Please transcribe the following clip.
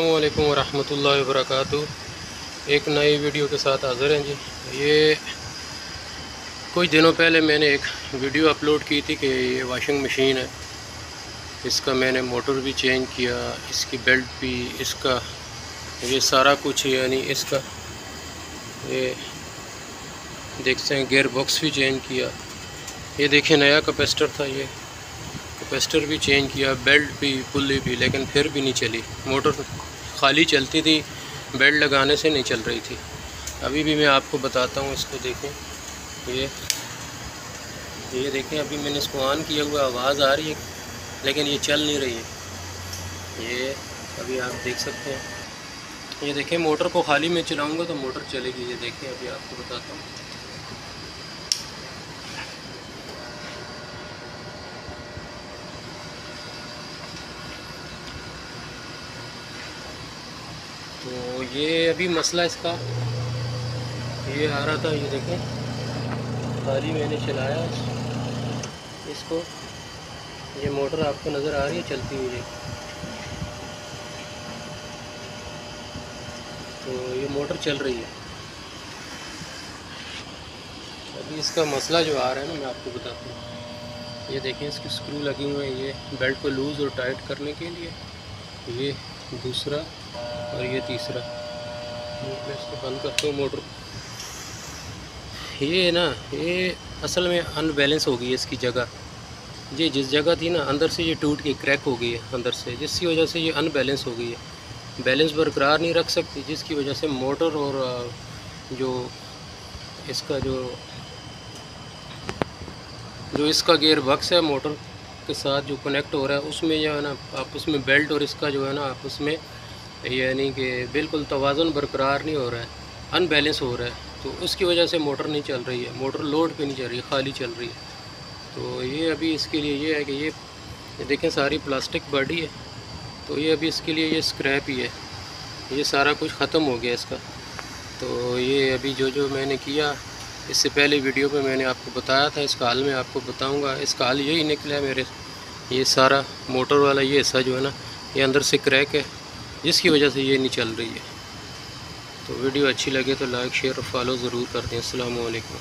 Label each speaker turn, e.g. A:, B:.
A: अस्सलामुअलैकुम वरहमतुल्लाहि वबरकातुहू। एक नई वीडियो के साथ हाज़िर हैं जी। ये कुछ दिनों पहले मैंने एक वीडियो अपलोड की थी कि ये वॉशिंग मशीन है, इसका मैंने मोटर भी चेंज किया, इसकी बेल्ट भी, इसका ये सारा कुछ, यानी इसका ये देखते हैं गियर बॉक्स भी चेंज किया। ये देखिए नया कैपेसिटर था, ये कैपेसिटर भी चेंज किया, बेल्ट भी, पुल्ली भी, लेकिन फिर भी नहीं चली। मोटर खाली चलती थी, बेल्ट लगाने से नहीं चल रही थी। अभी भी मैं आपको बताता हूँ, इसको देखें, ये देखें, अभी मैंने इसको ऑन किया हुआ, आवाज़ आ रही है लेकिन ये चल नहीं रही है। ये अभी आप देख सकते हैं, ये देखें, मोटर को खाली में चलाऊँगा तो मोटर चलेगी। ये देखें, अभी आपको बताता हूँ। तो ये अभी मसला इसका ये आ रहा था, ये देखें, खाली मैंने चलाया इसको, ये मोटर आपको नज़र आ रही है चलती हुई। तो ये मोटर चल रही है। अभी इसका मसला जो आ रहा है ना, मैं आपको बताता हूँ। ये देखें, इसके स्क्रू लगे हुए हैं, ये बेल्ट को लूज़ और टाइट करने के लिए, ये दूसरा और ये तीसरा। मैं इसको बंद करता हूँ मोटर। ये ना, ये असल में अनबैलेंस हो गई है इसकी जगह। ये जिस जगह थी ना, अंदर से ये टूट के क्रैक हो गई है अंदर से, जिसकी वजह से ये अनबैलेंस हो गई है। बैलेंस बरकरार नहीं रख सकती, जिसकी वजह से मोटर और जो इसका जो इसका गियर बॉक्स है मोटर के साथ जो कनेक्ट हो रहा है, उसमें जो है ना आपस में बेल्ट और इसका जो है ना आपस में, यानी कि बिल्कुल तवाज़ुन बरकरार नहीं हो रहा है, अनबैलेंस हो रहा है। तो उसकी वजह से मोटर नहीं चल रही है, मोटर लोड पे नहीं चल रही है, खाली चल रही है। तो ये अभी इसके लिए ये है कि ये देखें, सारी प्लास्टिक बॉडी है, तो ये अभी इसके लिए ये स्क्रैप ही है, ये सारा कुछ ख़त्म हो गया इसका। तो ये अभी जो मैंने किया, इससे पहले वीडियो पे मैंने आपको बताया था, इसका हाल मैं आपको बताऊंगा। इसका हाल यही निकला है मेरे, ये सारा मोटर वाला ये हिस्सा जो है ना, ये अंदर से क्रैक है, जिसकी वजह से ये नहीं चल रही है। तो वीडियो अच्छी लगे तो लाइक, शेयर और फॉलो ज़रूर कर दें। अस्सलाम वालेकुम।